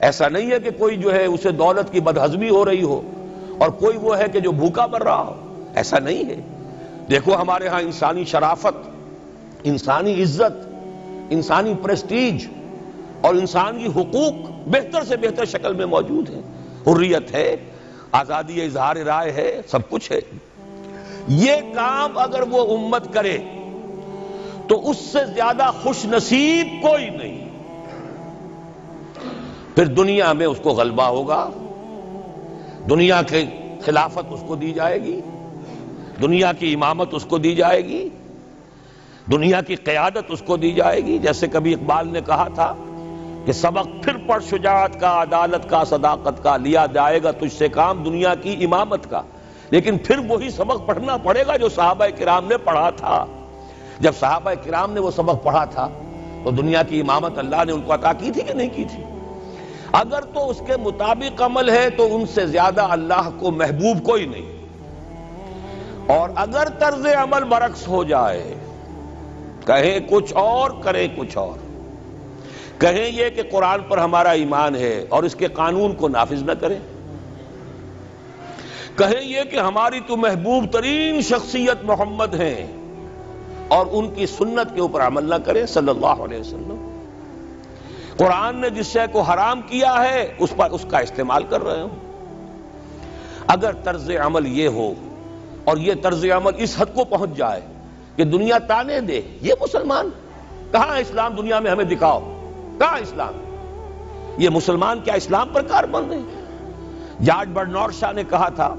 ایسا نہیں ہے کہ کوئی جو ہے اسے دولت کی بدہضمی ہو رہی ہو اور کوئی وہ ہے کہ جو بھوکا مر رہا ہو، ایسا نہیں ہے۔ دیکھو ہمارے ہاں انسانی شرافت، انسانی عزت، انسانی پریسٹیج اور انسانی حقوق بہتر سے بہتر شکل میں موجود ہیں، حریت ہے، آزادی اظہار رائے ہے، سب کچھ ہے۔ یہ کام اگر وہ امت کرے تو اس سے زیادہ خوش نصیب کوئی نہیں۔ پھر دنیا میں اس کو غلبہ ہوگا، دنیا کے خلافت اس کو دی جائے گی، دنیا کی امامت اس کو دی جائے گی، دنیا کی قیادت اس کو دی جائے گی۔ جیسے کبھی اقبال نے کہا تھا کہ سبق پھر پڑھ شجاعت کا، عدالت کا، صداقت کا، لیا جائے گا تجھ سے کام دنیا کی امامت کا۔ لیکن پھر وہی سبق پڑھنا پڑے گا جو صحابہ کرام نے پڑھا تھا۔ جب صحابہ کرام نے وہ سبق پڑھا تھا تو دنیا کی امامت اللہ نے ان کو عطا کی تھی کہ نہیں کی تھی؟ اگر تو اس کے مطابق عمل ہے تو ان سے زیادہ اللہ کو محبوب کوئی نہیں، اور اگر طرز عمل برعکس ہو جائے، کہیں کچھ اور کریں کچھ اور، کہیں یہ کہ قرآن پر ہمارا ایمان ہے اور اس کے قانون کو نافذ نہ کریں، کہیں یہ کہ ہماری تو محبوب ترین شخصیت محمد ہیں اور ان کی سنت کے اوپر عمل نہ کریں صلی اللہ علیہ وسلم، قرآن نے جس شے کو حرام کیا ہے اس پر اس کا استعمال کر رہے ہوں، اگر طرز عمل یہ ہو اور یہ طرز عمل اس حد کو پہنچ جائے کہ دنیا تانے دے یہ مسلمان کہاں اسلام، دنیا میں ہمیں دکھاؤ کہاں اسلام، یہ مسلمان کیا اسلام پر کاربند ہیں؟ جارج برنارڈ شاہ نے کہا تھا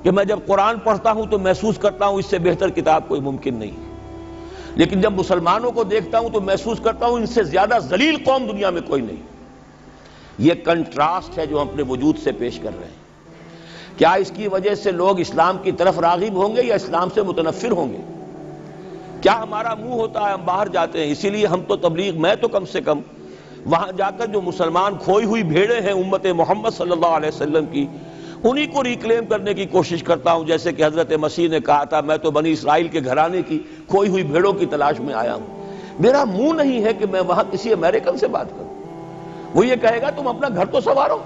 کہ میں جب قرآن پڑھتا ہوں تو محسوس کرتا ہوں اس سے بہتر کتاب کوئی ممکن نہیں، لیکن جب مسلمانوں کو دیکھتا ہوں تو محسوس کرتا ہوں ان سے زیادہ ذلیل قوم دنیا میں کوئی نہیں۔ یہ کنٹراسٹ ہے جو ہم اپنے وجود سے پیش کر رہے ہیں۔ کیا اس کی وجہ سے لوگ اسلام کی طرف راغب ہوں گے یا اسلام سے متنفر ہوں گے؟ کیا ہمارا منہ ہوتا ہے ہم باہر جاتے ہیں، اسی لیے ہم تو تبلیغ، میں تو کم سے کم وہاں جا کر جو مسلمان کھوئی ہوئی بھیڑیں ہیں امت محمد صلی اللہ علیہ وسلم کی، انہی کو ریکلیم کرنے کی کوشش کرتا ہوں، جیسے کہ حضرت مسیح نے کہا تھا میں تو بنی اسرائیل کے گھرانے کی کھوئی ہوئی بھیڑوں کی تلاش میں آیا ہوں۔ میرا منہ نہیں ہے کہ میں وہاں کسی امریکن سے بات کروں، وہ یہ کہے گا تم اپنا گھر تو سنوارو،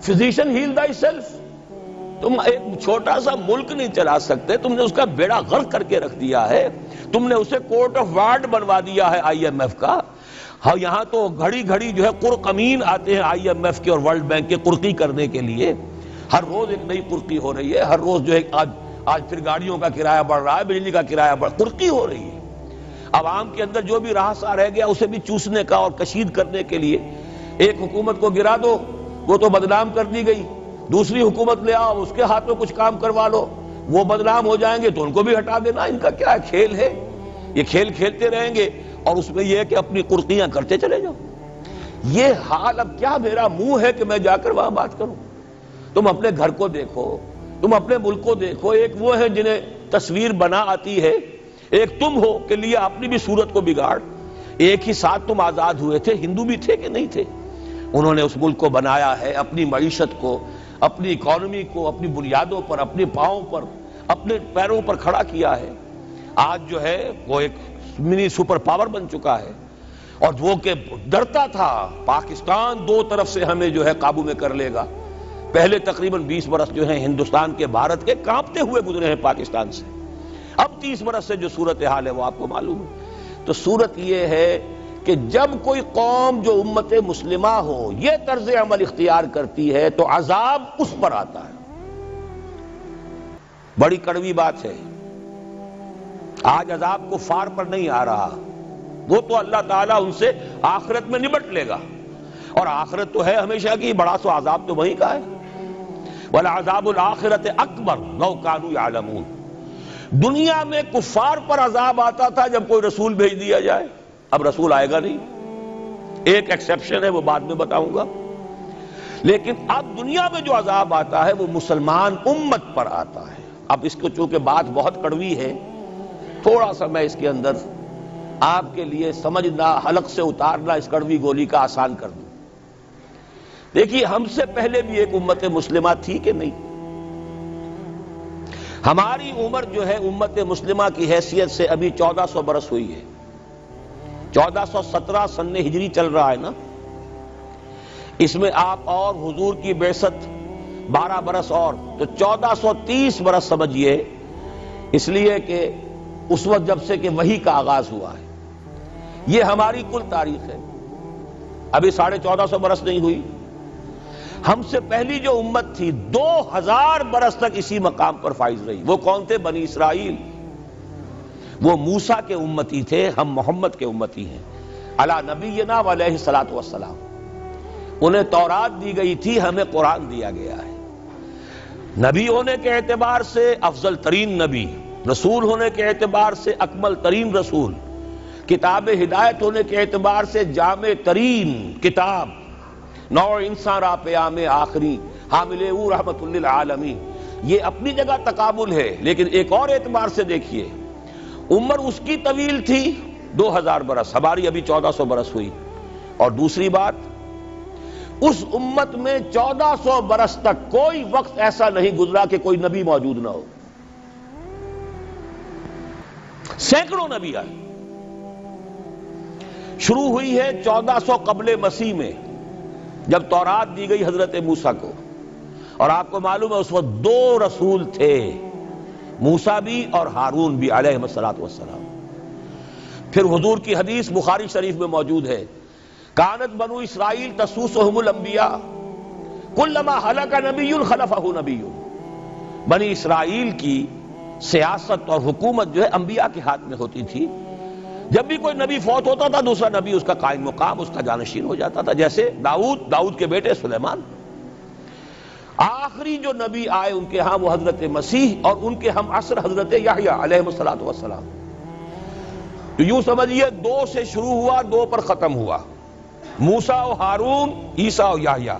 فزیشن ہیل تھائی سیلف۔ تم ایک چھوٹا سا ملک نہیں چلا سکتے، تم نے اس کا بیڑا غرق کر کے رکھ دیا ہے، تم نے اسے کورٹ آف وارڈ بنوا دیا ہے آئی ایم ایف کا۔ ہاں یہاں تو گھڑی گھڑی جو ہے قرقمین آتے ہیں آئی ایم ایف کے اور ورلڈ بینک کے قرقی کرنے کے لیے، ہر روز ایک نئی قرقی ہو رہی ہے، ہر روز جو ہے آج پھر گاڑیوں کا کرایہ بڑھ رہا ہے، بجلی کا کرایہ قرقی ہو رہی ہے۔ عوام کے اندر جو بھی راہسا رہ گیا اسے بھی چوسنے کا اور کشید کرنے کے لیے ایک حکومت کو گرا دو، وہ تو بدنام کر دی گئی، دوسری حکومت لے آؤ اس کے ہاتھ میں کچھ کام کروا لو، وہ بدنام ہو جائیں گے تو ان کو بھی ہٹا دینا۔ ان کا کیا کھیل ہے؟ یہ کھیل کھیلتے رہیں گے اور اس میں یہ ہے کہ اپنی قرقیاں کرتے چلے جاؤ۔ یہ حال اب کیا میرا منہ ہے کہ میں جا کر وہاں بات کروں؟ تم اپنے گھر کو دیکھو، تم اپنے ملک کو دیکھو، ایک وہ ہے جنہیں تصویر بنا آتی ہے، ایک تم ہو کہ لیا اپنی بھی صورت کو بگاڑ۔ ایک ہی ساتھ تم آزاد ہوئے تھے، ہندو بھی تھے کہ نہیں تھے؟ انہوں نے اس ملک کو بنایا ہے، اپنی معیشت کو، اپنی اکانومی کو اپنی بنیادوں پر، اپنے پاؤں پر، اپنے پیروں پر کھڑا کیا ہے۔ آج جو ہے وہ ایک منی سپر پاور بن چکا ہے، اور وہ کہ ڈرتا تھا پاکستان دو طرف سے ہمیں جو ہے قابو میں کر لے گا۔ پہلے تقریباً 20 برس جو ہیں ہندوستان کے، بھارت کے کانپتے ہوئے گزرے ہیں پاکستان سے، اب 30 برس سے جو صورتحال ہے وہ آپ کو معلوم ہے۔ تو صورت یہ ہے کہ جب کوئی قوم جو امت مسلمہ ہو یہ طرز عمل اختیار کرتی ہے تو عذاب اس پر آتا ہے۔ بڑی کڑوی بات ہے، آج عذاب کفار پر نہیں آ رہا، وہ تو اللہ تعالیٰ ان سے آخرت میں نمٹ لے گا، اور آخرت تو ہے ہمیشہ کی، بڑا سو عذاب تو وہیں کا ہے۔ وَلَعَذَابُ الْآخِرَةِ أَكْبَرُ لَوْ كَانُوا يَعْلَمُونَ۔ دنیا میں کفار پر عذاب آتا تھا جب کوئی رسول بھیج دیا جائے، اب رسول آئے گا نہیں، ایک ایکسیپشن ہے وہ بعد میں بتاؤں گا، لیکن اب دنیا میں جو عذاب آتا ہے وہ مسلمان امت پر آتا ہے۔ اب اس کو چونکہ بات بہت کڑوی ہے، تھوڑا سا میں اس کے اندر آپ کے لیے سمجھنا، حلق سے اتارنا اس کڑوی گولی کا آسان کر دوں۔ دیکھیے ہم سے پہلے بھی ایک امت مسلمہ تھی کہ نہیں؟ ہماری عمر جو ہے امت مسلمہ کی حیثیت سے ابھی 1400 برس ہوئی ہے، 1417 سن ہجری چل رہا ہے نا۔ اس میں آپ اور حضور کی بعثت 12 برس اور، تو 1430 برس سمجھیے، اس لیے کہ اس وقت جب سے کہ وحی کا آغاز ہوا ہے۔ یہ ہماری کل تاریخ ہے، ابھی 1450 برس نہیں ہوئی۔ ہم سے پہلی جو امت تھی 2000 برس تک اسی مقام پر فائز رہی۔ وہ کون تھے؟ بنی اسرائیل۔ وہ موسیٰ کے امتی تھے، ہم محمد کے امتی ہیں، علی نبینا و علیہ الصلوۃ والسلام۔ انہیں تورات دی گئی تھی، ہمیں قرآن دیا گیا ہے۔ نبی ہونے کے اعتبار سے افضل ترین نبی، رسول ہونے کے اعتبار سے اکمل ترین رسول، کتاب ہدایت ہونے کے اعتبار سے جامع ترین کتاب، نوع انسان را پیام آخری، حامل او رحمت للعالمین۔ یہ اپنی جگہ تقابل ہے، لیکن ایک اور اعتبار سے دیکھیے، عمر اس کی طویل تھی 2000 برس، ہماری ابھی 1400 برس ہوئی۔ اور دوسری بات، اس امت میں 1400 برس تک کوئی وقت ایسا نہیں گزرا کہ کوئی نبی موجود نہ ہو۔ سینکڑوں نبی آئے۔ شروع ہوئی ہے 1400 قبل مسیح میں، جب تورات دی گئی حضرت موسیٰ کو، اور آپ کو معلوم ہے اس وقت 2 رسول تھے، موسیٰ بھی اور ہارون بھی علیہ الصلوۃ والسلام۔ پھر حضور کی حدیث بخاری شریف میں موجود ہے، کانت بنو اسرائیل تسوسہم الانبیاء کلما ہلک نبی خلفہ نبی۔ بنی اسرائیل کی سیاست اور حکومت جو ہے انبیاء کے ہاتھ میں ہوتی تھی۔ جب بھی کوئی نبی فوت ہوتا تھا دوسرا نبی اس کا قائم مقام، اس کا جانشین ہو جاتا تھا، جیسے داؤد کے بیٹے سلیمان۔ آخری جو نبی آئے ان کے ہاں وہ حضرت مسیح، اور ان کے ہم عصر حضرت یحییٰ علیہ الصلوۃ والسلام۔ تو یوں سمجھیے 2 سے شروع ہوا، 2 پر ختم ہوا، موسیٰ و ہارون، عیسیٰ و یحییٰ،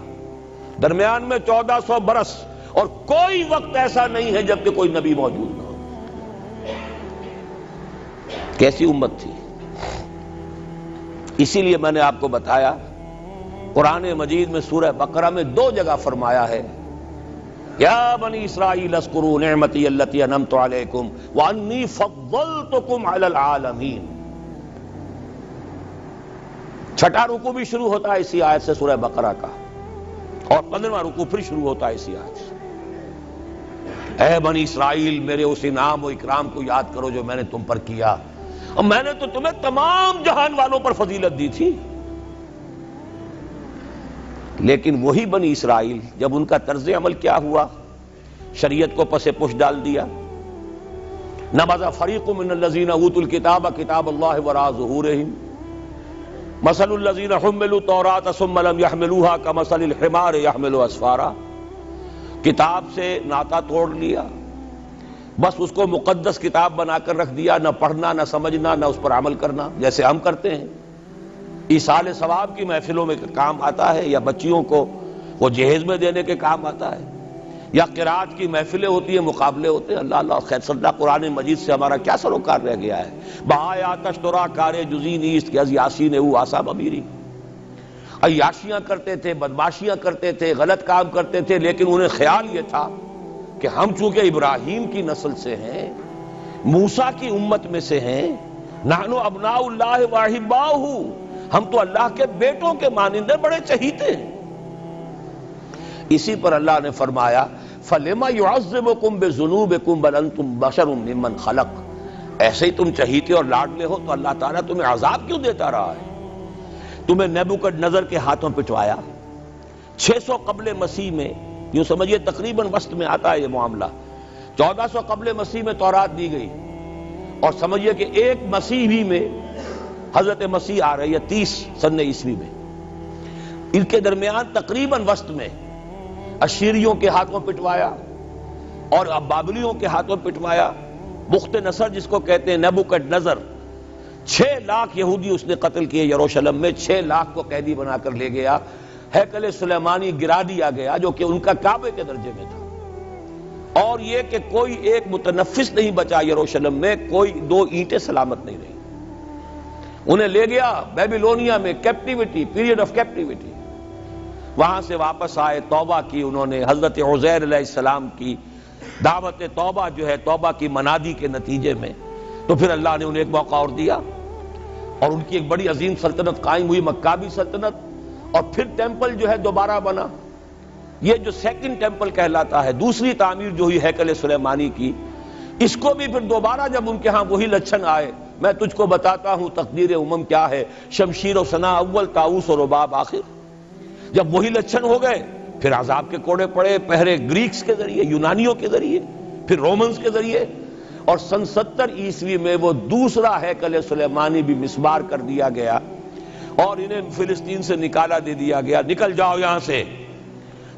درمیان میں 1400 برس، اور کوئی وقت ایسا نہیں ہے جب کہ کوئی نبی موجود نہ ہو۔ کیسی امت تھی! اسی لیے میں نے آپ کو بتایا، قرآن مجید میں سورہ بقرہ میں 2 جگہ فرمایا ہے، یا بنی اسرائیل اذکروا نعمتی التی انعمت علیکم وانی فضلتکم علی العالمین۔ چھٹا رکوع بھی شروع ہوتا ہے اسی آیت سے سورہ بقرہ کا، اور 15واں رکوع پھر شروع ہوتا ہے اسی آیت سے۔ اے بنی اسرائیل، میرے اس انعام و اکرام کو یاد کرو جو میں نے تم پر کیا، اور میں نے تو تمہیں تمام جہان والوں پر فضیلت دی تھی۔ لیکن وہی بنی اسرائیل جب ان کا طرز عمل کیا ہوا، شریعت کو پس پش ڈال دیا، نبذ فریق من الذین اوتوا الکتاب کتاب اللہ وراء ظہورہم مثل الذین حملوا التوراۃ ثم لم يحملوها كمثل الحمار يحمل اسفارا۔ کتاب سے ناطا توڑ لیا، بس اس کو مقدس کتاب بنا کر رکھ دیا، نہ پڑھنا، نہ سمجھنا، نہ اس پر عمل کرنا، جیسے ہم کرتے ہیں۔ ایصال ثواب کی محفلوں میں کام آتا ہے، یا بچیوں کو وہ جہیز میں دینے کے کام آتا ہے، یا قرات کی محفلیں ہوتی ہیں، مقابلے ہوتے ہیں۔ اللہ اللہ خیر صدہ قرآن مجید سے ہمارا کیا سروکار رہ گیا ہے۔ بہائے آتش ترا کار جزی نیست کہ از یاسین او آسام امیری۔ عیاشیاں کرتے تھے، بدماشیاں کرتے تھے، غلط کام کرتے تھے، لیکن انہیں خیال یہ تھا کہ ہم چونکہ ابراہیم کی نسل سے ہیں، موسیٰ کی امت میں سے ہیں، نحن ابناء اللہ واحباؤہ، ہم تو اللہ کے بیٹوں کے مانند ہیں، بڑے چہیتے ہیں۔ اسی پر اللہ نے فرمایا فَلِمَ يُعَذِّبُكُمْ بِذُنُوبِكُمْ بَلْ أَنْتُمْ بَشَرٌ مِّمَّنْ خَلَقَ۔ ایسے ہی تم چہیتے اور لاڈلے ہو تو اللہ تعالیٰ تمہیں عذاب کیوں دیتا رہا ہے؟ تمہیں نیبوکڈنیزر کے ہاتھوں پٹوایا 600 قبل مسیح میں، یوں سمجھیے تقریباً وسط میں آتا ہے یہ معاملہ۔ 1400 قبل مسیح میں تورات دی گئی، اور سمجھیے کہ ایک مسیحی میں حضرت مسیح آ رہی ہے 30 سن عیسوی میں، ان کے درمیان تقریباً وسط میں اشیریوں کے ہاتھوں پٹوایا اور اب بابلیوں کے ہاتھوں پٹوایا۔ بخت نصر جس کو کہتے ہیں، نیبوکڈنیزر، 6 لاکھ یہودی اس نے قتل کیے یروشلم میں، 6 لاکھ کو قیدی بنا کر لے گیا، ہیکل سلیمانی گرا دیا گیا جو کہ ان کا کعبے کے درجے میں تھا، اور یہ کہ کوئی ایک متنفس نہیں بچا یروشلم میں، کوئی 2 اینٹیں سلامت نہیں رہی۔ انہیں لے گیا بیبیلونیا میں، کیپٹیوٹی، پیریڈ آف کیپٹیوٹی۔ وہاں سے واپس آئے، توبہ کی انہوں نے، حضرت عزیر علیہ السلام کی دعوت توبہ جو ہے، توبہ کی منادی کے نتیجے میں، تو پھر اللہ نے انہیں ایک موقع اور دیا، اور ان کی ایک بڑی عظیم سلطنت قائم ہوئی، مکابی سلطنت، اور پھر ٹیمپل جو ہے دوبارہ بنا. یہ جو سیکنڈ ٹیمپل کہلاتا ہے، دوسری تعمیر جو ہوئی ہیکل سلیمانی کی، اس کو بھی پھر دوبارہ جب ان کے ہاں وہی لچھن آئے. میں تجھ کو بتاتا ہوں تقدیر امم کیا ہے، شمشیر و ثنا اول، طاؤس و رباب آخر. جب وہی لچھن ہو گئے پھر عذاب کے کوڑے پڑے، پہلے گریکس کے ذریعے، یونانیوں کے ذریعے، پھر رومنز کے ذریعے، اور سن 70 عیسوی میں وہ دوسرا ہیکل سلیمانی بھی مسمار کر دیا گیا اور انہیں فلسطین سے نکالا دے دیا گیا. نکل جاؤ یہاں سے.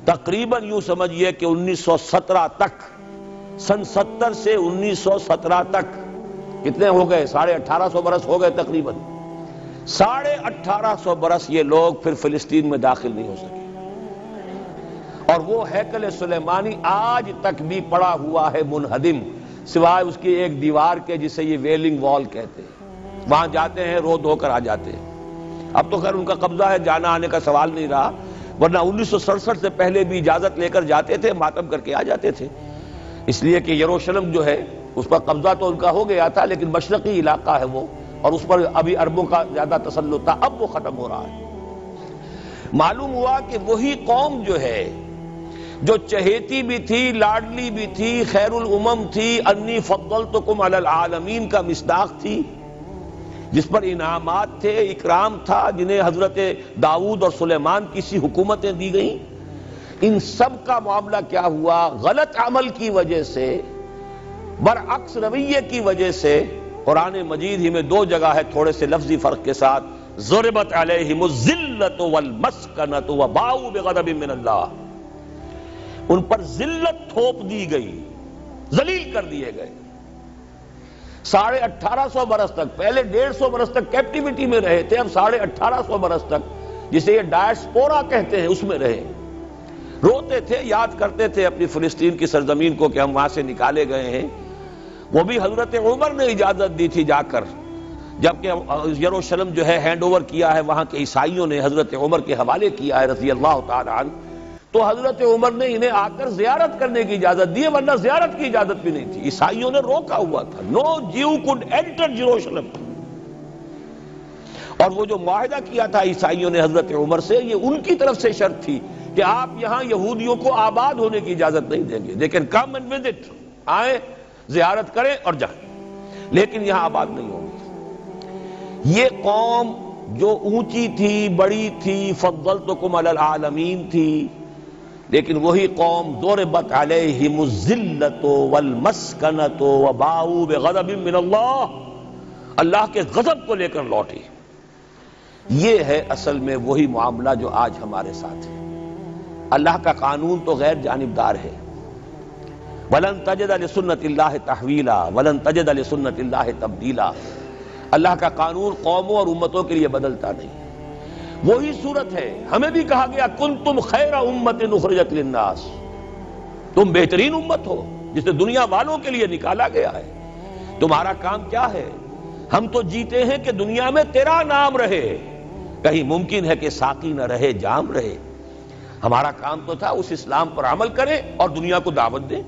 تقریباً یوں سمجھئے کہ 1917 تک، سن 70 سے 1917 تک کتنے ہو گئے؟ 1850 برس ہو گئے تقریباً. 1850 برس یہ لوگ پھر فلسطین میں داخل نہیں ہو سکے. اور وہ ہیکل سلیمانی آج تک بھی پڑا ہوا ہے منہدم، سوائے اس کی ایک دیوار کے جسے یہ ویلنگ وال کہتے ہیں. وہاں جاتے ہیں، رو دھو کر آ جاتے ہیں. اب تو خیر ان کا قبضہ ہے، جانا آنے کا سوال نہیں رہا، ورنہ 1967 سے پہلے بھی اجازت لے کر جاتے تھے، ماتم کر کے آ جاتے تھے. اس لیے کہ یروشلم جو ہے اس پر قبضہ تو ان کا ہو گیا تھا، لیکن مشرقی علاقہ ہے وہ، اور اس پر ابھی عربوں کا زیادہ تسلط تھا. اب وہ ختم ہو رہا ہے. معلوم ہوا کہ وہی قوم جو ہے، جو چہیتی بھی تھی، لاڈلی بھی تھی، خیر الامم تھی، انی فضلتکم علی العالمین کا مصداق تھی، جس پر انعامات تھے، اکرام تھا، جنہیں حضرت داؤد اور سلیمان کی سی حکومتیں دی گئیں، ان سب کا معاملہ کیا ہوا؟ غلط عمل کی وجہ سے، برعکس رویے کی وجہ سے. قرآن مجید ہی میں 2 جگہ ہے تھوڑے سے لفظی فرق کے ساتھ، ضربت علیہم الذلۃ والمسکنۃ وباؤوا بغضب من اللہ. ان پر ذلت تھوپ دی گئی، ذلیل کر دیے گئے. 1850 برس تک، پہلے 150 برس تک کیپٹیوٹی میں رہے تھے، اب 1850 برس تک جسے یہ ڈائسپورا کہتے ہیں اس میں رہے. روتے تھے، یاد کرتے تھے اپنی فلسطین کی سرزمین کو کہ ہم وہاں سے نکالے گئے ہیں. وہ بھی حضرت عمر نے اجازت دی تھی جا کر، جبکہ یروشلم جو ہے ہینڈ اوور کیا ہے وہاں کے عیسائیوں نے، حضرت عمر کے حوالے کیا ہے رضی اللہ تعالی عنہ. تو حضرت عمر نے انہیں آ کر زیارت کرنے کی اجازت دی، ورنہ زیارت کی اجازت بھی نہیں تھی. عیسائیوں نے روکا ہوا تھا، نو جیو کوڈ انٹر جیروشلم. اور وہ جو معاہدہ کیا تھا عیسائیوں نے حضرت عمر سے، یہ ان کی طرف سے شرط تھی کہ آپ یہاں یہودیوں کو آباد ہونے کی اجازت نہیں دیں گے، لیکن کم اینڈ وزٹ، آئیں، زیارت کریں اور جائیں، لیکن یہاں آباد نہیں ہوں گے. یہ قوم جو اونچی تھی، بڑی تھی، فضلتکم علی العالمین تھی، لیکن وہی قوم ضربت علیہم الذلۃ والمسکنۃ وباؤوا بغضب من اللہ، اللہ کے غضب کو لے کر لوٹی. یہ ہے اصل میں وہی معاملہ جو آج ہمارے ساتھ ہے. اللہ کا قانون تو غیر جانبدار ہے. وَلَن تَجِدَ لِسُنَّتِ اللَّهِ تَحْوِيلًا وَلَن تَجِدَ لِسُنَّتِ اللَّهِ تَبْدِيلًا. اللہ کا قانون قوموں اور امتوں کے لیے بدلتا نہیں. وہی صورت ہے. ہمیں بھی کہا گیا کنتم خیر امت اخرجت للناس، تم بہترین امت ہو جسے دنیا والوں کے لیے نکالا گیا ہے. تمہارا کام کیا ہے؟ ہم تو جیتے ہیں کہ دنیا میں تیرا نام رہے، کہیں ممکن ہے کہ ساقی نہ رہے، جام رہے. ہمارا کام تو تھا اس اسلام پر عمل کریں اور دنیا کو دعوت دیں،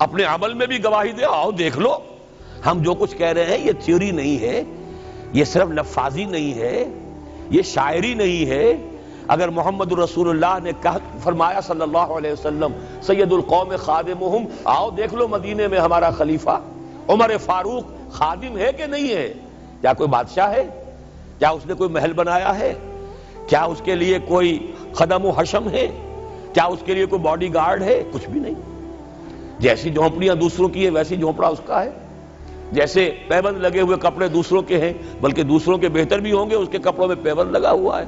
اپنے عمل میں بھی گواہی دے، آؤ دیکھ لو ہم جو کچھ کہہ رہے ہیں یہ تھیوری نہیں ہے، یہ صرف لفاظی نہیں ہے، یہ شاعری نہیں ہے. اگر محمد رسول اللہ نے فرمایا صلی اللہ علیہ وسلم سید القوم خادمہم، آؤ دیکھ لو مدینے میں ہمارا خلیفہ عمر فاروق خادم ہے کہ نہیں ہے؟ کیا کوئی بادشاہ ہے؟ کیا اس نے کوئی محل بنایا ہے؟ کیا اس کے لیے کوئی خدم و حشم ہے؟ کیا اس کے لیے کوئی باڈی گارڈ ہے؟ کچھ بھی نہیں. جیسی جھونپڑیاں دوسروں کی ہیں ویسی جھونپڑا اس کا ہے. جیسے پیبند لگے ہوئے کپڑے دوسروں کے ہیں، بلکہ دوسروں کے بہتر بھی ہوں گے، اس کے کپڑوں میں پیبند لگا ہوا ہے.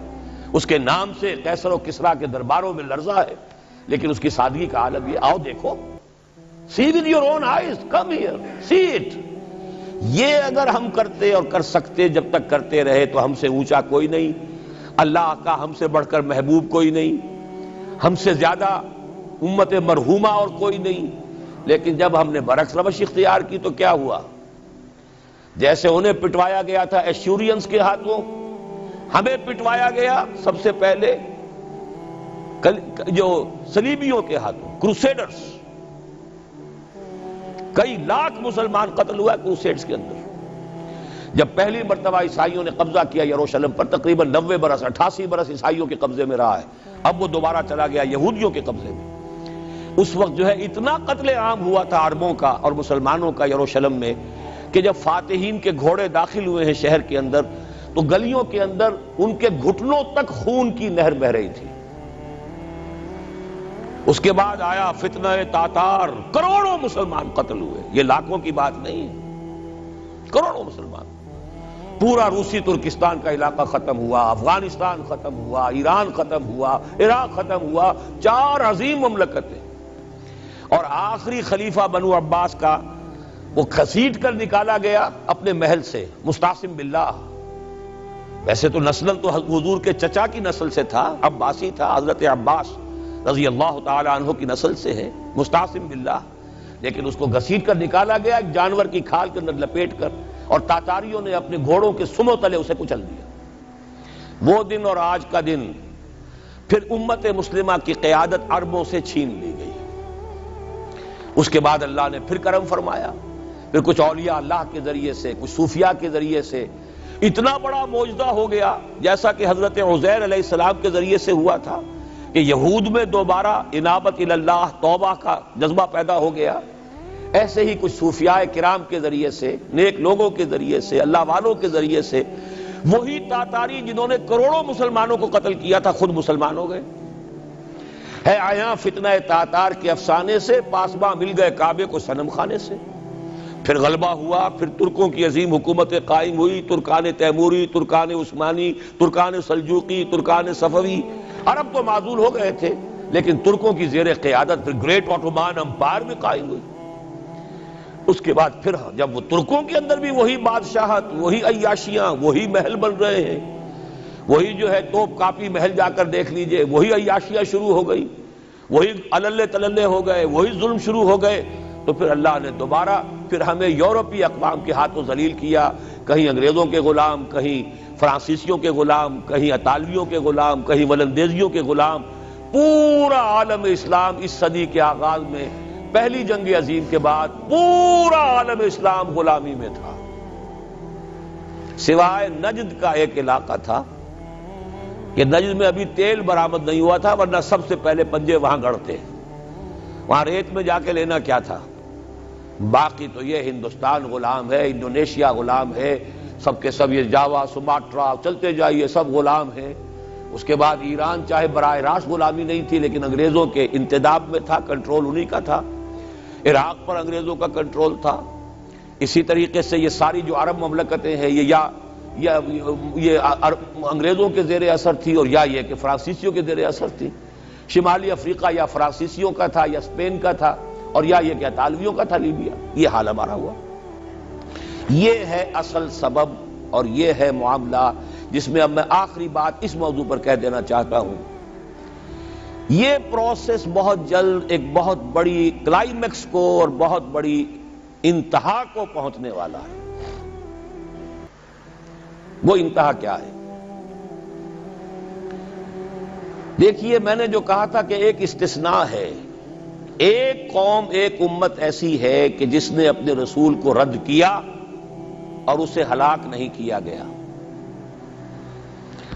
اس کے نام سے قیصر و کسریٰ کے درباروں میں لرزہ ہے، لیکن اس کی سادگی کا عالم یہ. آؤ دیکھو، see with your own eyes, come here, see it. یہ اگر ہم کرتے اور کر سکتے، جب تک کرتے رہے تو ہم سے اونچا کوئی نہیں، اللہ کا ہم سے بڑھ کر محبوب کوئی نہیں، ہم سے زیادہ امت مرحومہ اور کوئی نہیں. لیکن جب ہم نے برعکس روش اختیار کی تو کیا ہوا؟ جیسے انہیں پٹوایا گیا تھا ایشورینز کے ہاتھوں، ہمیں پٹوایا گیا سب سے پہلے جو صلیبیوں کے ہاتھوں، کروسیڈرز. کئی لاکھ مسلمان قتل ہوا کروسیڈز کے اندر. جب پہلی مرتبہ عیسائیوں نے قبضہ کیا یروشلم پر، تقریباً 90 برس 88 برس عیسائیوں کے قبضے میں رہا ہے، اب وہ دوبارہ چلا گیا یہودیوں کے قبضے میں۔ اس وقت جو ہے اتنا قتل عام ہوا تھا عربوں کا اور مسلمانوں کا یروشلم میں کہ جب فاتحین کے گھوڑے داخل ہوئے ہیں شہر کے اندر تو گلیوں کے اندر ان کے گھٹنوں تک خون کی نہر بہہ رہی تھی۔ اس کے بعد آیا فتنہ تاتار، کروڑوں مسلمان قتل ہوئے، یہ لاکھوں کی بات نہیں ہے، کروڑوں مسلمان۔ پورا روسی ترکستان کا علاقہ ختم ہوا، افغانستان ختم ہوا، ایران ختم ہوا، عراق ختم ہوا، 4 عظیم مملکتیں۔ اور آخری خلیفہ بنو عباس کا وہ گھسیٹ کر نکالا گیا اپنے محل سے، مستعصم باللہ۔ ویسے تو نسل تو حضور کے چچا کی نسل سے تھا، عباسی تھا، حضرت عباس رضی اللہ تعالی عنہ کی نسل سے ہے، مستعصم باللہ، لیکن اس کو گھسیٹ کر نکالا گیا ایک جانور کی کھال کے اندر لپیٹ کر، اور تاتاریوں نے اپنے گھوڑوں کے سموں تلے اسے کچل دیا۔ وہ دن اور آج کا دن پھر امت مسلمہ کی قیادت عربوں سے چھین لی گئی۔ اس کے بعد اللہ نے پھر کرم فرمایا، پھر کچھ اولیاء اللہ کے ذریعے سے، کچھ صوفیاء کے ذریعے سے اتنا بڑا معجزہ ہو گیا، جیسا کہ حضرت عزیر علیہ السلام کے ذریعے سے ہوا تھا کہ یہود میں دوبارہ انابت اللہ، توبہ کا جذبہ پیدا ہو گیا۔ ایسے ہی کچھ صوفیاء کرام کے ذریعے سے، نیک لوگوں کے ذریعے سے، اللہ والوں کے ذریعے سے، وہی تاتاری جنہوں نے کروڑوں مسلمانوں کو قتل کیا تھا خود مسلمان ہو گئے۔ ہے آیا فتنہ تاتار کے افسانے سے، پاسباں مل گئے کعبے کو صنم خانے سے۔ پھر غلبہ ہوا، پھر ترکوں کی عظیم حکومتیں قائم ہوئی، ترکان تیموری، Terken Usmani, Terken Seljuqi, Terken صفوی۔ عرب تو معزول ہو گئے تھے، لیکن ترکوں کی زیر قیادت پھر گریٹ آٹومان امپائر بھی قائم ہوئی۔ اس کے بعد پھر جب وہ ترکوں کے اندر بھی وہی بادشاہت، وہی عیاشیاں، وہی محل بن رہے ہیں، وہی جو ہے توپ کاپی محل جا کر دیکھ لیجئے، وہی عیاشیاں شروع ہو گئی، وہی عللے تللے ہو گئے، وہی ظلم شروع ہو گئے، تو پھر اللہ نے دوبارہ پھر ہمیں یورپی اقوام کے ہاتھوں ذلیل کیا، کہیں انگریزوں کے غلام، کہیں فرانسیسیوں کے غلام، کہیں اطالویوں کے غلام، کہیں ولندیزیوں کے غلام۔ پورا عالم اسلام اس صدی کے آغاز میں پہلی جنگ عظیم کے بعد پورا عالم اسلام غلامی میں تھا، سوائے نجد کا ایک علاقہ تھا کہ نجد میں ابھی تیل برآمد نہیں ہوا تھا، ورنہ سب سے پہلے پنجے وہاں گڑتے، وہاں ریت میں جا کے لینا کیا تھا۔ باقی تو یہ ہندوستان غلام ہے، انڈونیشیا غلام ہے، سب کے سب یہ جاوا، سماٹرا، چلتے جائیے سب غلام ہیں۔ اس کے بعد ایران چاہے براہ راست غلامی نہیں تھی لیکن انگریزوں کے انتداب میں تھا، کنٹرول انہی کا تھا۔ عراق پر انگریزوں کا کنٹرول تھا۔ اسی طریقے سے یہ ساری جو عرب مملکتیں ہیں یہ انگریزوں کے زیر اثر تھی، اور یہ کہ فرانسیسیوں کے زیر اثر تھی۔ شمالی افریقہ یا فرانسیسیوں کا تھا یا اسپین کا تھا، اور یہ کہ اطالویوں کا تھا لیبیا۔ یہ حال ہمارا ہوا۔ یہ ہے اصل سبب اور یہ ہے معاملہ جس میں اب میں آخری بات اس موضوع پر کہہ دینا چاہتا ہوں۔ یہ پروسیس بہت جلد ایک بہت بڑی کلائمیکس کو اور بہت بڑی انتہا کو پہنچنے والا ہے۔ وہ انتہا کیا ہے؟ دیکھیے، میں نے جو کہا تھا کہ ایک استثناء ہے، ایک قوم، ایک امت ایسی ہے کہ جس نے اپنے رسول کو رد کیا اور اسے ہلاک نہیں کیا گیا۔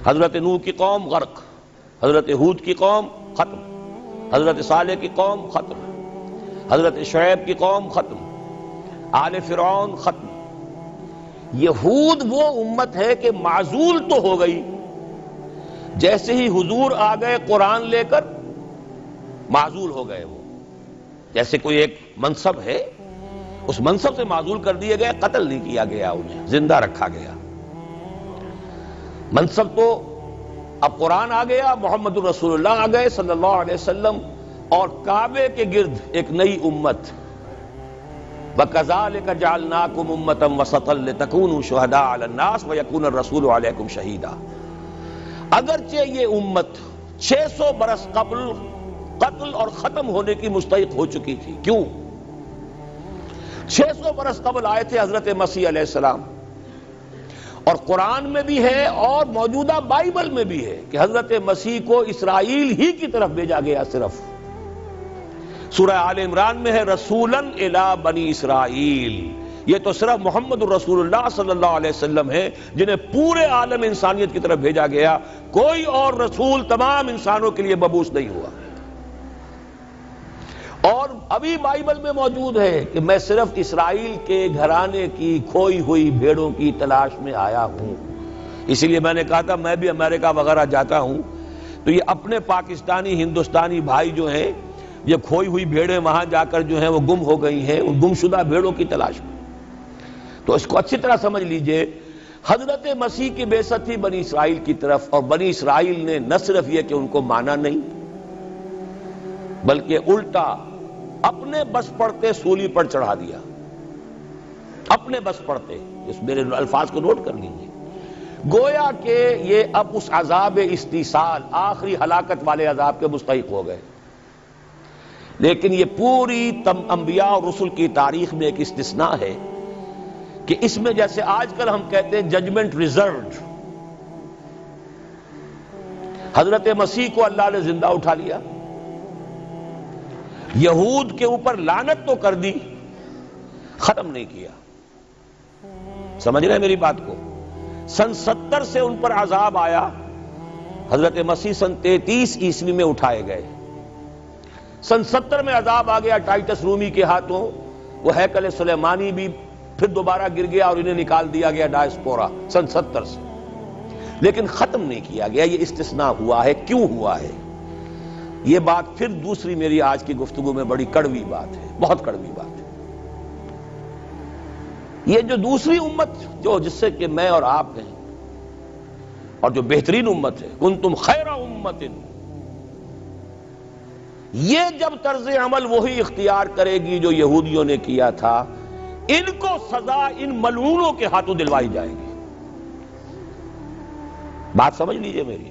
حضرت نوح کی قوم غرق، حضرت ہود کی قوم ختم، حضرت صالح کی قوم ختم، حضرت شعیب کی قوم ختم، آل فرعون ختم۔ یہود وہ امت ہے کہ معزول تو ہو گئی، جیسے ہی حضور آ گئے قرآن لے کر معزول ہو گئے۔ وہ جیسے کوئی ایک منصب ہے، اس منصب سے معزول کر دیے گئے، قتل نہیں کیا گیا، انہیں زندہ رکھا گیا۔ منصب تو اب قرآن آ گیا، محمد الرسول اللہ آ گئے صلی اللہ علیہ وسلم، اور کعبے کے گرد ایک نئی امت۔ وَكَذَلِكَ جَعَلْنَاكُمْ أُمَّةً وَسَطًا لِتَكُونُوا شُهَدَاءَ عَلَى النَّاسِ وَيَكُونَ الرَّسُولُ عَلَيْكُمْ شَهِيدًا۔ اگرچہ یہ امت 600 برس قبل قتل اور ختم ہونے کی مستحق ہو چکی تھی۔ کیوں؟ 600 برس قبل آئے تھے حضرت مسیح علیہ السلام، اور قرآن میں بھی ہے اور موجودہ بائبل میں بھی ہے کہ حضرت مسیح کو اسرائیل ہی کی طرف بھیجا گیا۔ صرف سورہ آل عمران میں ہے رسولاً الی بنی اسرائیل، یہ تو صرف محمد الرسول اللہ صلی اللہ علیہ وسلم ہے جنہیں پورے عالم انسانیت کی طرف بھیجا گیا. کوئی اور رسول تمام انسانوں کے لیے مبعوث نہیں ہوا. اور ابھی بائبل میں موجود ہے کہ میں صرف اسرائیل کے گھرانے کی کھوئی ہوئی بھیڑوں کی تلاش میں آیا ہوں. اسی لیے میں نے کہا تھا میں بھی امریکہ وغیرہ جاتا ہوں تو یہ اپنے پاکستانی ہندوستانی بھائی جو ہیں یہ کھوئی ہوئی بھیڑیں وہاں جا کر جو ہیں وہ گم ہو گئی ہیں، ان گمشدہ بھیڑوں کی تلاش میں. تو اس کو اچھی طرح سمجھ لیجئے، حضرت مسیح کی بعثت تھی بنی اسرائیل کی طرف، اور بنی اسرائیل نے نہ صرف یہ کہ ان کو مانا نہیں بلکہ الٹا اپنے بس پڑتے سولی پر چڑھا دیا. اپنے بس پڑتے، اس میرے الفاظ کو نوٹ کر لیجئے. گویا کہ یہ اب اس عذاب استیصال، آخری ہلاکت والے عذاب کے مستحق ہو گئے. لیکن یہ پوری انبیاء اور رسل کی تاریخ میں ایک استثناء ہے کہ اس میں جیسے آج کل ہم کہتے ہیں ججمنٹ ریزروڈ، حضرت مسیح کو اللہ نے زندہ اٹھا لیا، یہود کے اوپر لعنت تو کر دی، ختم نہیں کیا. سمجھ رہے ہیں میری بات کو؟ سن 70 سے ان پر عذاب آیا، حضرت مسیح سن 33 عیسوی میں اٹھائے گئے. سن 70 میں عذاب آ گیا ٹائٹس رومی کے ہاتھوں، وہ ہیکل سلیمانی بھی پھر دوبارہ گر گیا اور انہیں نکال دیا گیا ڈائسپورا سن 70 سے. لیکن ختم نہیں کیا گیا. یہ استثناء ہوا ہے. کیوں ہوا ہے؟ یہ بات پھر دوسری میری آج کی گفتگو میں بڑی کڑوی بات ہے، بہت کڑوی بات ہے. یہ جو دوسری امت جو جس سے کہ میں اور آپ ہیں، اور جو بہترین امت ہے، کنتم خیر امت، یہ جب طرز عمل وہی اختیار کرے گی جو یہودیوں نے کیا تھا، ان کو سزا ان ملعونوں کے ہاتھوں دلوائی جائے گی. بات سمجھ لیجئے میری.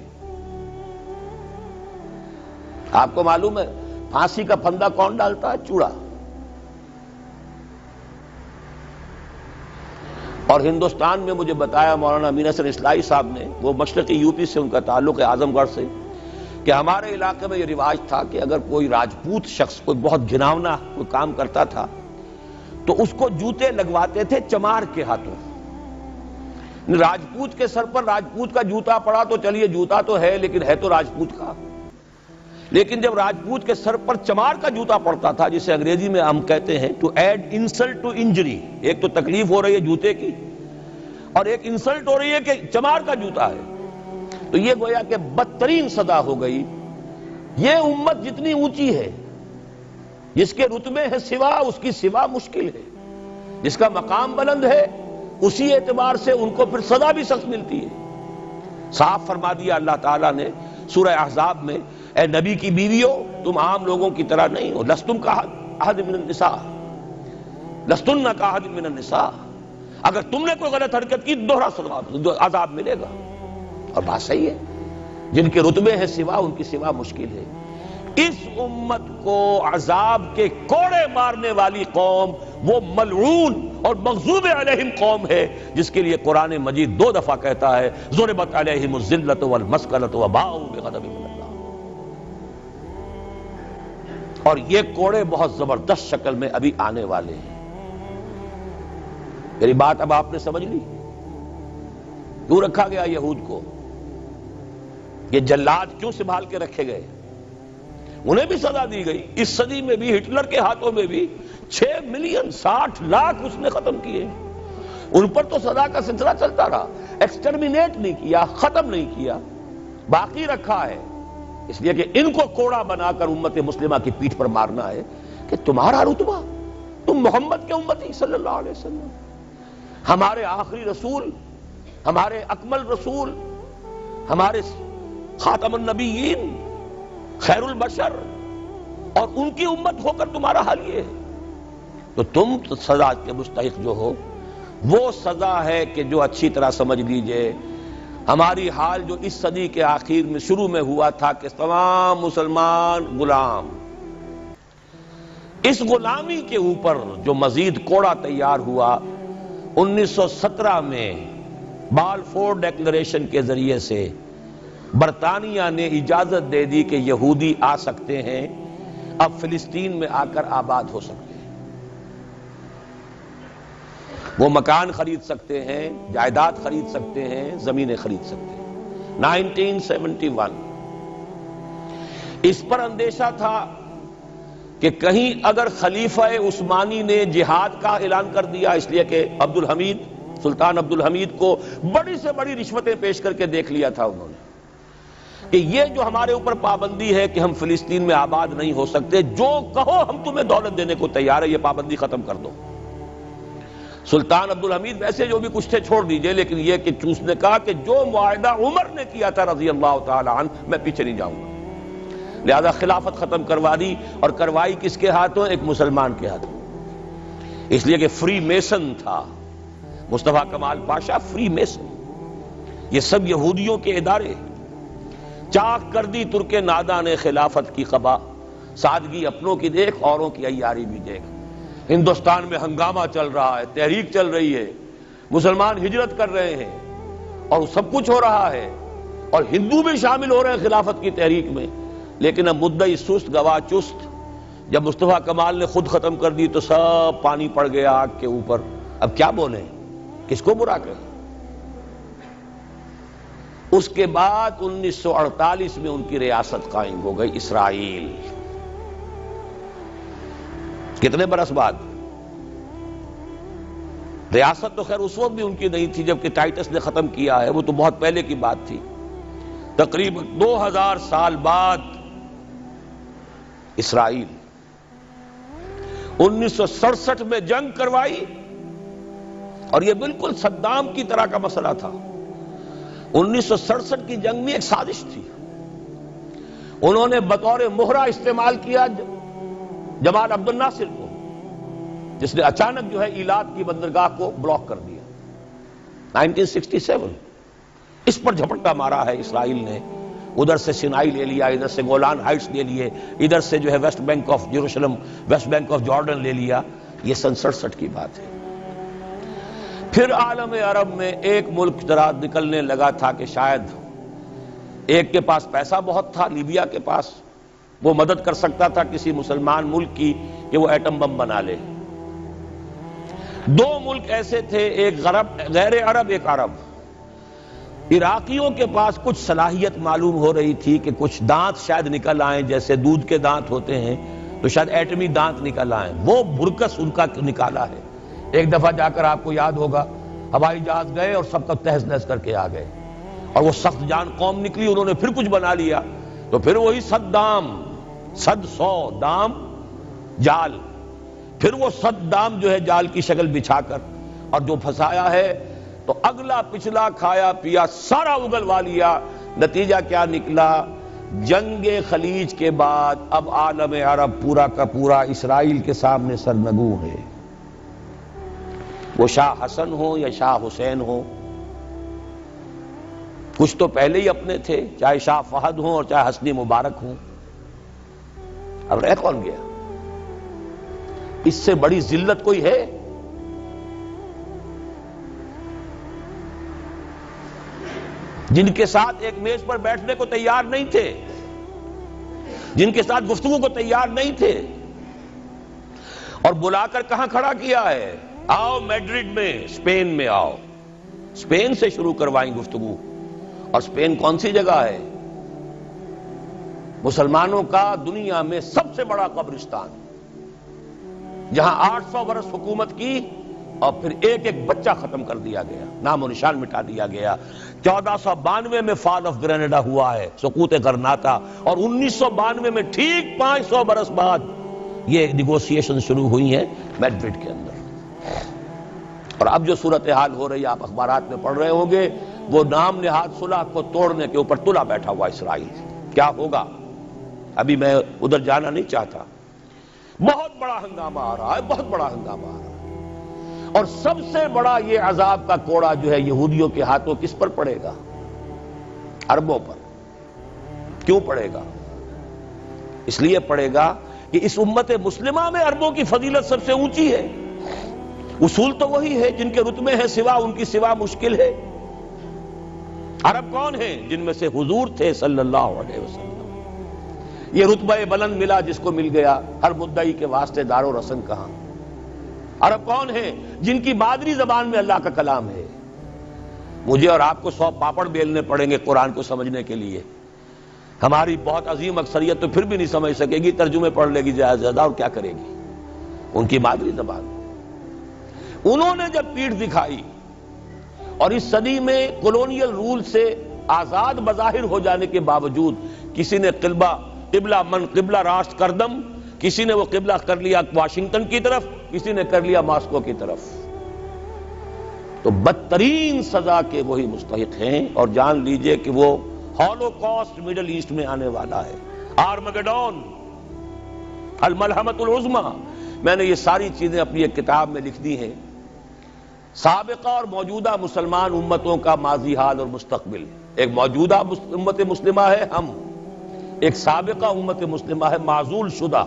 آپ کو معلوم ہے پھانسی کا پھندا کون ڈالتا ہے؟ چوڑا. اور ہندوستان میں مجھے بتایا مولانا امین حسن اصلاحی صاحب نے، وہ مشرقی یو پی سے ان کا تعلق ہے، اعظم گڑھ سے، کہ ہمارے علاقے میں یہ رواج تھا کہ اگر کوئی راجپوت شخص کوئی بہت گھناؤنا کوئی کام کرتا تھا تو اس کو جوتے لگواتے تھے چمار کے ہاتھوں. راجپوت کے سر پر راجپوت کا جوتا پڑا تو چلیے جوتا تو ہے لیکن ہے تو راجپوت کا. لیکن جب راجپوت کے سر پر چمار کا جوتا پڑتا تھا، جسے انگریزی میں ہم کہتے ہیں to add insult to injury, ایک تو تکلیف ہو رہی ہے جوتے کی اور ایک انسلٹ ہو رہی ہے کہ چمار کا جوتا ہے، تو یہ گویا کہ بدترین سزا ہو گئی. یہ امت جتنی اونچی ہے، جس کے رتبے ہے سوا، اس کی سوا مشکل ہے. جس کا مقام بلند ہے اسی اعتبار سے ان کو پھر سزا بھی سخت ملتی ہے. صاف فرما دیا اللہ تعالیٰ نے سورہ احزاب میں، اے نبی کی بیویوں تم عام لوگوں کی طرح نہیں ہو، لستم کاحد من النساء، لستن کاحد من النساء. اگر تم نے کوئی غلط حرکت کی دوہرا عذاب ملے گا. اور بات صحیح ہے، جن کے رتبے ہیں سوا ان کی سوا مشکل ہے. اس امت کو عذاب کے کوڑے مارنے والی قوم وہ ملعون اور مغضوب علیہم قوم ہے، جس کے لیے قرآن مجید 2 دفعہ کہتا ہے ضربت علیہم الذلۃ والمسکنۃ وباؤوا بغضب من اللہ. اور یہ کوڑے بہت زبردست شکل میں ابھی آنے والے ہیں. میری بات اب آپ نے سمجھ لی؟ کیوں رکھا گیا یہود کو؟ یہ جلاد کیوں سنبھال کے رکھے گئے؟ انہیں بھی سزا دی گئی. اس صدی میں بھی ہٹلر کے ہاتھوں میں بھی 6 ملین 60 لاکھ اس نے ختم کیے. ان پر تو سزا کا سلسلہ چلتا رہا، ایکسٹرمینیٹ نہیں کیا، ختم نہیں کیا، باقی رکھا ہے. اس لیے کہ ان کو کوڑا بنا کر امت مسلمہ کی پیٹھ پر مارنا ہے کہ تمہارا رتبہ، تم محمد کے امتی صلی اللہ علیہ وسلم، ہمارے آخری رسول، ہمارے اکمل رسول، ہمارے خاتم النبیین، خیر البشر، اور ان کی امت ہو کر تمہارا حال یہ ہے. تو تم سزا کے مستحق جو ہو، وہ سزا ہے کہ جو اچھی طرح سمجھ لیجئے ہماری حال جو اس صدی کے آخر میں شروع میں ہوا تھا کہ تمام مسلمان غلام، اس غلامی کے اوپر جو مزید کوڑا تیار ہوا 1917 میں بالفور ڈیکلریشن کے ذریعے سے برطانیہ نے اجازت دے دی کہ یہودی آ سکتے ہیں، اب فلسطین میں آ کر آباد ہو سکتے ہیں. وہ مکان خرید سکتے ہیں، جائیداد خرید سکتے ہیں، زمینیں خرید سکتے ہیں۔ 1971 اس پر اندیشہ تھا کہ کہیں اگر خلیفہ عثمانی نے جہاد کا اعلان کر دیا، اس لیے کہ سلطان عبد الحمید کو بڑی سے بڑی رشوتیں پیش کر کے دیکھ لیا تھا انہوں نے، کہ یہ جو ہمارے اوپر پابندی ہے کہ ہم فلسطین میں آباد نہیں ہو سکتے، جو کہو ہم تمہیں دولت دینے کو تیار ہے، یہ پابندی ختم کر دو۔ سلطان عبد الحمید ویسے جو بھی کچھ تھے چھوڑ دیجئے، لیکن یہ کہ اس نے کہا کہ جو معاہدہ عمر نے کیا تھا رضی اللہ تعالی عنہ، میں پیچھے نہیں جاؤں گا، لہذا خلافت ختم کروا دی۔ اور کروائی کس کے ہاتھوں؟ ایک مسلمان کے ہاتھوں، اس لیے کہ فری میسن تھا مصطفیٰ کمال پاشا، فری میسن، یہ سب یہودیوں کے ادارے۔ چاک کر دی ترک ناداں نے خلافت کی قبا، سادگی اپنوں کی دیکھ اوروں کی عیاری بھی دیکھ۔ ہندوستان میں ہنگامہ چل رہا ہے، تحریک چل رہی ہے، مسلمان ہجرت کر رہے ہیں اور سب کچھ ہو رہا ہے، اور ہندو بھی شامل ہو رہے ہیں خلافت کی تحریک میں، لیکن اب مدعی سست گواہ چست۔ جب مصطفیٰ کمال نے خود ختم کر دی تو سب پانی پڑ گیا آگ کے اوپر، اب کیا بولیں، کس کو برا کہیں؟ اس کے بعد 1948 میں ان کی ریاست قائم ہو گئی اسرائیل۔ کتنے برس بعد؟ ریاست تو خیر اس وقت بھی ان کی نہیں تھی جبکہ ٹائٹس نے ختم کیا ہے، وہ تو بہت پہلے کی بات تھی۔ تقریباً 2000 سال بعد اسرائیل 1967 میں جنگ کروائی، اور یہ بالکل صدام کی طرح کا مسئلہ تھا۔ 1967 کی جنگ میں ایک سازش تھی، انہوں نے بطور مہرہ استعمال کیا جمال عبد الناصر کو، جس نے اچانک جو ہے ایلات کی بندرگاہ کو بلاک کر دیا۔ 1967 اس پر جھپٹا مارا ہے اسرائیل نے، ادھر سے سینائی لے لیا، ادھر سے گولان ہائٹس لے لیے، ادھر سے جو ہے West Bank of Jerusalem, West Bank of Jordan لے لیا۔ یہ 67 کی بات ہے۔ پھر عالم عرب میں ایک ملک ذرا نکلنے لگا تھا کہ شاید ایک کے پاس پیسہ بہت تھا، لیبیا کے پاس، وہ مدد کر سکتا تھا کسی مسلمان ملک کی کہ وہ ایٹم بم بنا لے۔ دو ملک ایسے تھے، ایک غیر عرب، ایک عرب۔ عراقیوں کے پاس کچھ صلاحیت معلوم ہو رہی تھی کہ کچھ دانت شاید نکل آئیں، جیسے دودھ کے دانت ہوتے ہیں تو شاید ایٹمی دانت نکل آئیں، وہ برکس ان کا نکالا ہے۔ ایک دفعہ جا کر آپ کو یاد ہوگا ہوائی جہاز گئے اور سب کا تہس نہس کر کے آ گئے، اور وہ سخت جان قوم نکلی، انہوں نے پھر کچھ بنا لیا، تو پھر وہی 100 دام جال، پھر وہ 100 دام جو ہے جال کی شکل بچھا کر، اور جو پھنسایا ہے تو اگلا پچھلا کھایا پیا سارا اگلوا لیا۔ نتیجہ کیا نکلا؟ جنگ خلیج کے بعد اب عالم عرب پورا کا پورا اسرائیل کے سامنے سرنگوں ہے، وہ شاہ حسن ہو یا شاہ حسین ہو، کچھ تو پہلے ہی اپنے تھے، چاہے شاہ فہد ہوں اور چاہے حسنی مبارک ہوں، اب رہ کون گیا؟ اس سے بڑی ذلت کوئی ہے؟ جن کے ساتھ ایک میز پر بیٹھنے کو تیار نہیں تھے، جن کے ساتھ گفتگو کو تیار نہیں تھے، اور بلا کر کہاں کھڑا کیا ہے؟ آؤ میڈرڈ میں، اسپین میں آؤ، اسپین سے شروع کروائیں گفتگو۔ اور اسپین کون سی جگہ ہے؟ مسلمانوں کا دنیا میں سب سے بڑا قبرستان، جہاں 800 برس حکومت کی اور پھر ایک ایک بچہ ختم کر دیا گیا، نام و نشان مٹا دیا گیا۔ 1492 میں فال آف گرینیڈا ہوا ہے، سقوط غرناطہ، اور 1992 میں ٹھیک 500 برس بعد یہ نیگوسیشن شروع ہوئی ہیں میڈرڈ کے اندر۔ اور اب جو صورتحال ہو رہی ہے، آپ اخبارات میں پڑھ رہے ہوں گے، وہ نام نہاد صلح کو توڑنے کے اوپر تلا بیٹھا ہوا اسرائیل۔ کیا ہوگا؟ ابھی میں ادھر جانا نہیں چاہتا۔ بہت بڑا ہنگامہ آ رہا ہے، بہت بڑا ہنگامہ آ رہا ہے، اور سب سے بڑا یہ عذاب کا کوڑا جو ہے یہودیوں کے ہاتھوں کس پر پڑے گا؟ عربوں پر۔ کیوں پڑے گا؟ اس لیے پڑے گا کہ اس امت مسلمہ میں عربوں کی فضیلت سب سے اونچی ہے، اصول تو وہی ہے، جن کے رتبے ہیں سوا ان کی سوا مشکل ہے۔ عرب کون ہیں؟ جن میں سے حضور تھے صلی اللہ علیہ وسلم۔ یہ رتبہ بلند ملا جس کو مل گیا، ہر مدعی کے واسطے دار و رسن کہاں۔ عرب کون ہیں؟ جن کی مادری زبان میں اللہ کا کلام ہے۔ مجھے اور آپ کو 100 پاپڑ بیلنے پڑیں گے قرآن کو سمجھنے کے لیے، ہماری بہت عظیم اکثریت تو پھر بھی نہیں سمجھ سکے گی، ترجمے پڑھ لے گی زیادہ، اور کیا کرے گی؟ ان کی مادری زبان۔ انہوں نے جب پیٹھ دکھائی اور اس صدی میں کولونیل رول سے آزاد بظاہر ہو جانے کے باوجود کسی نے قبلہ راست کردم، کسی نے وہ قبلہ کر لیا واشنگٹن کی طرف، کسی نے کر لیا ماسکو کی طرف، تو بدترین سزا کے وہی مستحق ہیں۔ اور جان لیجئے کہ وہ ہولوکاسٹ مڈل ایسٹ میں آنے والا ہے، آرمگڈون، الملحمۃ العظمیٰ۔ میں نے یہ ساری چیزیں اپنی ایک کتاب میں لکھ دی ہیں، سابقہ اور موجودہ مسلمان امتوں کا ماضی حال اور مستقبل۔ ایک موجودہ امت مسلمہ ہے ہم، ایک سابقہ امت مسلمہ ہے معزول شدہ،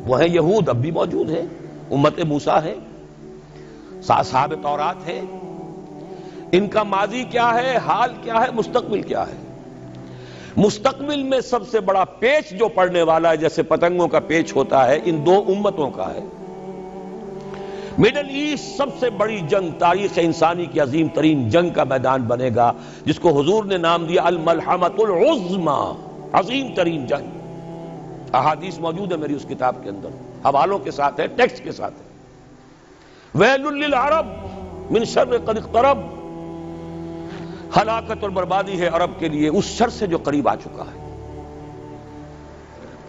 وہ ہیں یہود، اب بھی موجود ہیں، امت موسیٰ ہے، صاحب تورات ہے۔ ان کا ماضی کیا ہے، حال کیا ہے، مستقبل کیا ہے؟ مستقبل میں سب سے بڑا پیچ جو پڑنے والا ہے، جیسے پتنگوں کا پیچ ہوتا ہے، ان دو امتوں کا ہے۔ مڈل ایسٹ سب سے بڑی جنگ، تاریخ انسانی کی عظیم ترین جنگ کا میدان بنے گا، جس کو حضور نے نام دیا الملحمۃ العظمیٰ، عظیم ترین جنگ۔ احادیث موجود ہے میری اس کتاب کے اندر، حوالوں کے ساتھ ہے، ٹیکسٹ کے ساتھ ہے۔ ویل للعرب من شر قد اقترب، ہلاکت اور بربادی ہے عرب کے لیے اس شر سے جو قریب آ چکا ہے۔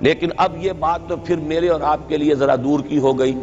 لیکن اب یہ بات تو پھر میرے اور آپ کے لیے ذرا دور کی ہو گئی۔